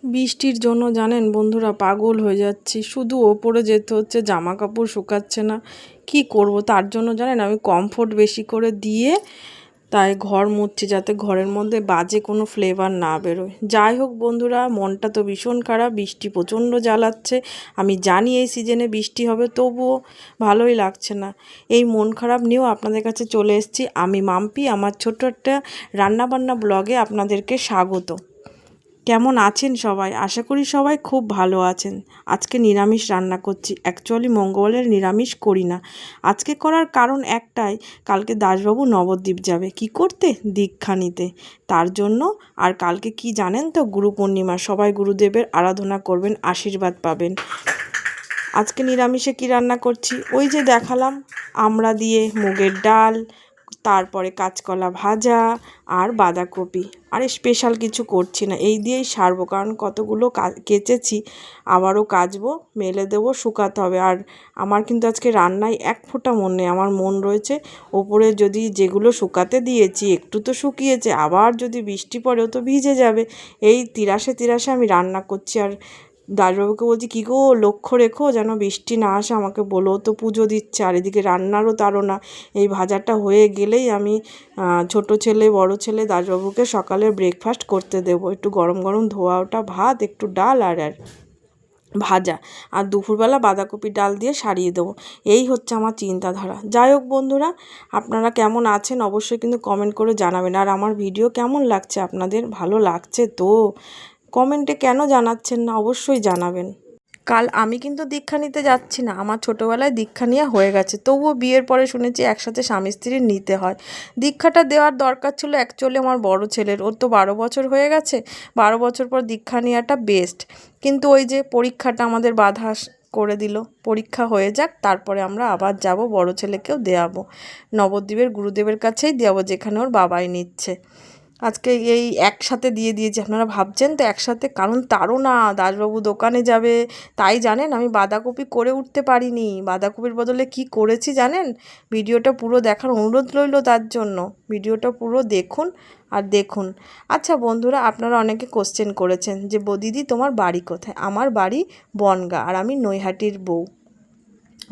বৃষ্টির জন্য জানেন বন্ধুরা পাগল হয়ে যাচ্ছি, শুধু ওপরে যেতে হচ্ছে, জামা কাপড় শুকাচ্ছে না। কি করব, তার জন্য জানেন আমি কমফোর্ট বেশি করে দিয়ে তাই ঘর মুছছি, যাতে ঘরের মধ্যে বাজে কোনো ফ্লেভার না বেরোয়। যাই হোক বন্ধুরা, মনটা তো ভীষণ খারাপ, বৃষ্টি প্রচণ্ড জ্বালাচ্ছে। আমি জানি এই সিজনে বৃষ্টি হবে, তবুও ভালোই লাগছে না। এই মন খারাপ নিয়েও আপনাদের কাছে চলে এসেছি আমি মাম্পি, আমার ছোট্ট একটা রান্নাবান্না ব্লগে আপনাদেরকে স্বাগত। কেমন আছেন সবাই? আশা করি সবাই খুব ভালো আছেন। আজকে নিরামিষ রান্না করছি। অ্যাকচুয়ালি মঙ্গলবারের নিরামিষ করি না। আজকে করার কারণ একটাই, কালকে দাসবাবু নবদ্বীপ যাবে। কি করতে? দীক্ষা নিতে। তার জন্য। আর কালকে কি জানেন তো, গুরু পূর্ণিমা। সবাই গুরুদেবের আরাধনা করবেন, আশীর্বাদ পাবেন। আজকে নিরামিষে কি রান্না করছি, ওই যে দেখালাম, আমড়া দিয়ে মুগের ডাল, তারপরে কাঁচকলা ভাজা আর বাঁধাকপি। আর স্পেশাল কিছু করছি না, এই দিয়েই সারবো, কারণ কতগুলো কেচেছি, আবারও কাচবো, মেলে দেবো, শুকাতে হবে। আর আমার কিন্তু আজকে রান্নায় এক ফোঁটা মন নেই। আমার মন রয়েছে ওপরে, যদি যেগুলো শুকাতে দিয়েছি একটু তো শুকিয়েছে, আবার যদি বৃষ্টি পড়েও তো ভিজে যাবে। এই তিরাশে তিরাশে আমি রান্না করছি। আর দাসবাবুকে বলছি, কী গো, লক্ষ্য রেখো যেন বৃষ্টি না আসে, আমাকে বলো। তো পুজো দিচ্ছে, আর এদিকে রান্নারও তাড়না। এই ভাজাটা হয়ে গেলেই আমি ছোট ছেলে বড় ছেলে দাসবাবুকে সকালে ব্রেকফাস্ট করতে দেবো। একটু গরম গরম ধোয়া ওটা ভাত, একটু ডাল আর ভাজা, আর দুপুরবেলা বাঁধাকপি ডাল দিয়ে সারিয়ে দেবো। এই হচ্ছে আমার চিন্তাধারা। যাই হোক বন্ধুরা, আপনারা কেমন আছেন অবশ্যই কিন্তু কমেন্ট করে জানাবেন। আর আমার ভিডিও কেমন লাগছে আপনাদের? ভালো লাগছে তো? কমেন্টে কেন জানাচ্ছেন না, অবশ্যই জানাবেন। কাল আমি কিন্তু দীক্ষা নিতে যাচ্ছি না, আমার ছোটোবেলায় দীক্ষা নেওয়া হয়ে গেছে, তবুও বিয়ের পরে শুনেছি একসাথে স্বামী স্ত্রীর নিতে হয়। দীক্ষাটা দেওয়ার দরকার ছিল অ্যাকচুয়ালি আমার বড় ছেলের, ওর তো 12 বছর হয়ে গেছে। 12 বছর পর দীক্ষা নেওয়াটা বেস্ট। কিন্তু ওই যে পরীক্ষাটা আমাদের বাধা করে দিল। পরীক্ষা হয়ে যাক, তারপরে আমরা আবার যাব, বড় ছেলেকেও দেওয়াবো নবদ্বীপের গুরুদেবের কাছেই দেওয়াবো, যেখানে ওর বাবাই নিচ্ছে। আজকে এই একসাথে দিয়ে দিয়েছি। আপনারা ভাবছেন তো একসাথে, কারণ তারও না, দাসবাবু দোকানে যাবে। তাই জানেন আমি বাঁধাকপি করে উঠতে পারিনি। বাঁধাকপির বদলে কি করেছি জানেন? ভিডিওটা পুরো দেখার অনুরোধ রইল, তার জন্য ভিডিওটা পুরো দেখুন। আর দেখুন, আচ্ছা বন্ধুরা, আপনারা অনেকে কোশ্চেন করেছেন যে দিদি তোমার বাড়ি কোথায়? আমার বাড়ি বনগাঁ, আর আমি নৈহাটির বউ।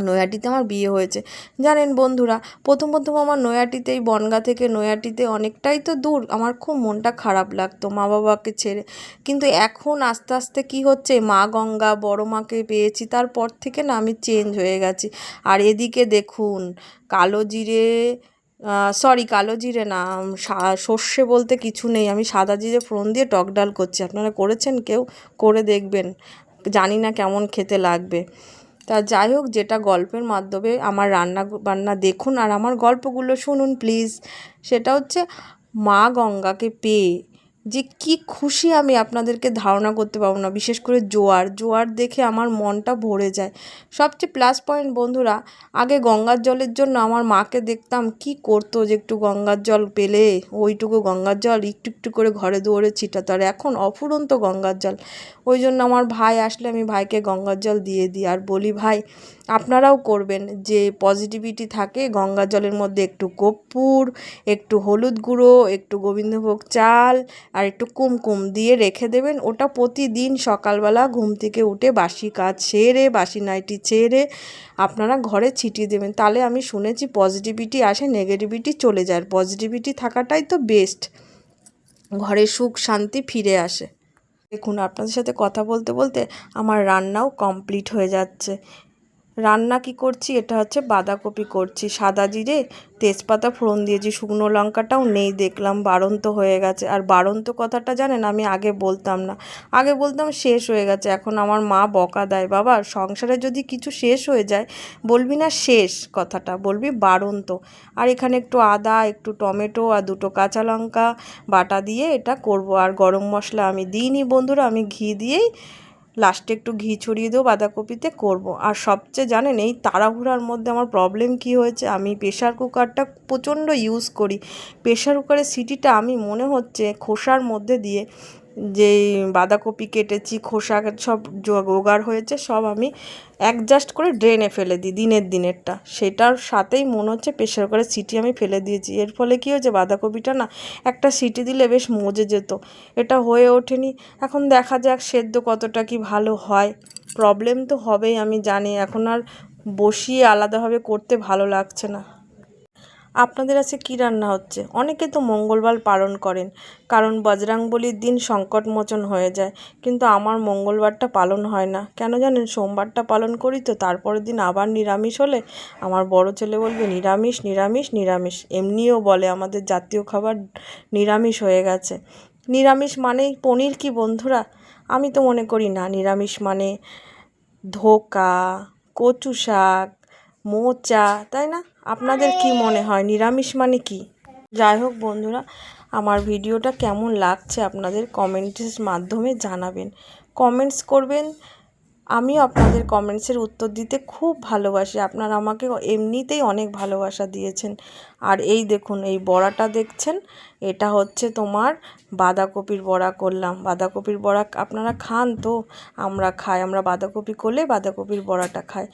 নৈহাটিতে আমার বিয়ে হয়েছে। জানেন বন্ধুরা, প্রথম প্রথম আমার নৈহাটিতে, এই বনগাঁ থেকে নৈহাটিতে অনেকটাই তো দূর, আমার খুব মনটা খারাপ লাগতো মা বাবাকে ছেড়ে। কিন্তু এখন আস্তে আস্তে কি হচ্ছে, মা গঙ্গা বড় মাকে পেয়েছি, তারপর থেকে না আমি চেঞ্জ হয়ে গেছি। আর এদিকে দেখুন, কালো জিরে, সরি কালো জিরে না, সর্ষে বলতে কিছু নেই, আমি সাদা জিরে ফোড়ন দিয়ে টক ডাল করছি। আপনারা করেছেন কেউ? করে দেখবেন, জানি না কেমন খেতে লাগবে। তা যাই হোক, যেটা গল্পের মাধ্যমে আমার রান্না বান্না দেখুন আর আমার গল্পগুলো শুনুন প্লিজ। সেটা হচ্ছে, মা গঙ্গাকে পেয়ে যে কি খুশি আমি আপনাদেরকে ধারণা করতে পারবো না। বিশেষ করে জোয়ার জোয়ার দেখে আমার মনটা ভরে যায়। সবচেয়ে প্লাস পয়েন্ট বন্ধুরা, আগে গঙ্গার জলের জন্য আমার মাকে দেখতাম কি করতো, যে একটু গঙ্গার জল পেলে ওইটুকু গঙ্গার জল একটু একটু করে ঘরে দুয়ারে ছিটাতো, আর এখন অফুরন্ত গঙ্গার জল। ওই জন্য আমার ভাই আসলে আমি ভাইকে গঙ্গার জল দিয়ে দিই, আর বলি ভাই আপনারাও করবেন, যে পজিটিভিটি থাকে গঙ্গার জলের মধ্যে একটু কর্পূর, একটু হলুদ গুঁড়ো, একটু গোবিন্দভোগ চাল আর একটু কুমকুম দিয়ে রেখে দেবেন। ওটা প্রতিদিন সকালবেলা ঘুম থেকে উঠে বাসি কাজ সেরে, বাসি নাইটি ছেড়ে আপনারা ঘরে ছিটিয়ে দেবেন। তাহলে আমি শুনেছি পজিটিভিটি আসে, নেগেটিভিটি চলে যায়। পজিটিভিটি থাকাটাই তো বেস্ট, ঘরে সুখ শান্তি ফিরে আসে। দেখুন, আপনাদের সাথে কথা বলতে বলতে আমার রান্নাও কমপ্লিট হয়ে যাচ্ছে। রান্না কি করছি, এটা হচ্ছে বাঁধাকপি করছি, সাদা জিরে তেজপাতা ফোড়ন দিয়েছি, শুকনো লঙ্কাটাও নেই, দেখলাম বাড়ন্ত হয়ে গেছে। আর বাড়ন্ত কথাটা জানেন আমি আগে বলতাম না, আগে বলতাম শেষ হয়ে গেছে। এখন আমার মা বকা দেয়, বাবা সংসারে যদি কিছু শেষ হয়ে যায় বলবি না শেষ, কথাটা বলবি বাড়ন্ত। আর এখানে একটু আদা, একটু টমেটো আর দুটো কাঁচা লঙ্কা বাটা দিয়ে এটা করব। আর গরম মশলা আমি দিইনি বন্ধুরা, আমি ঘি দিয়েই লাস্টে একটু ঘি ছড়িয়ে দেবো, বাঁধাকপিতে করব। আর সবচেয়ে জানেন এই তাড়াহুড়ার মধ্যে আমার প্রবলেম কি হয়েছে, আমি প্রেশার কুকারটা প্রচণ্ড ইউজ করি। প্রেশার কুকারের সিটিটা আমি মনে হচ্ছে খোসার মধ্যে দিয়ে যেই বাঁধাকপি কেটেছি, খোসা সব জোগাড় হয়েছে, সব আমি অ্যাডজাস্ট করে ড্রেনে ফেলে দিই দিনেরটা। সেটার সাথেই মনে হচ্ছে প্রেশার করে সিটি আমি ফেলে দিয়েছি। এর ফলে কী হয়েছে, বাঁধাকপিটা না একটা সিটি দিলে বেশ মজে যেত, এটা হয়ে ওঠেনি। এখন দেখা যাক সেদ্ধ কতটা কি ভালো হয়। প্রবলেম তো হবেই আমি জানি, এখন আর বসিয়ে আলাদাভাবে করতে ভালো লাগছে না। আপনাদের আজকে কী রান্না হচ্ছে? অনেকে তো মঙ্গলবার পালন করেন, কারণ বজরংবলির দিন সংকটমোচন হয়ে যায়, কিন্তু আমার মঙ্গলবারটা পালন হয় না। কেন জানেন? সোমবারটা পালন করি তো, তারপরের দিন আবার নিরামিষ হলে আমার বড় ছেলে বলবে নিরামিষ নিরামিষ নিরামিষ। এমনিও বলে আমাদের জাতীয় খাবার নিরামিষ হয়ে গেছে। নিরামিষ মানেই পনির কি বন্ধুরা? আমি তো মনে করি না। নিরামিষ মানে ধোকা, কচু শাক, মোচা, তাই না? আপনাদের কি মনে হয় নিরামিষ মানে কি? যাই হোক বন্ধুরা, আমার ভিডিওটা কেমন লাগছে আপনাদের কমেন্টের মাধ্যমে জানাবেন। কমেন্টস করবেন, আমিও আপনাদের কমেন্টসের উত্তর দিতে খুব ভালোবাসি। আপনারা আমাকে এমনিতেই অনেক ভালোবাসা দিয়েছেন। আর এই দেখুন, এই বড়াটা দেখছেন, এটা হচ্ছে তোমার বাঁধাকপির বড়া করলাম। বাঁধাকপির বড়া আপনারা খান তো? আমরা খাই, আমরা বাঁধাকপি করলে বাঁধাকপির বড়াটা খাই।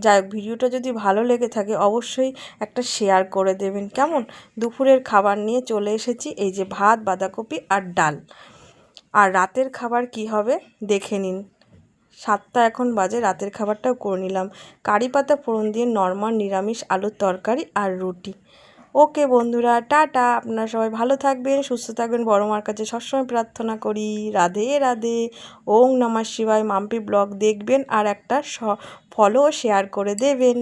যাই হোক, ভিডিওটা যদি ভালো লেগে থাকে অবশ্যই একটা শেয়ার করে দেবেন, কেমন? দুপুরের খাবার নিয়ে চলে এসেছি, এই যে ভাত, বাঁধাকপি আর ডাল। আর রাতের খাবার কি হবে দেখে নিন। 7টা এখন বাজে, রাতের খাবারটাও করে নিলাম। কারি পাতা ফোড়ন দিয়ে নরমাল নিরামিষ আলুর তরকারি আর রুটি। ওকে বন্ধুরা, টাটা। আপনারা সবাই ভালো থাকবেন, সুস্থ থাকবেন, বড় মার কাছে সবসময় প্রার্থনা করি। রাধে রাধে। ওং নমঃ শিবায়। মাম্পি ব্লগ দেখবেন আর একটা ফলো শেয়ার করে দেবেন।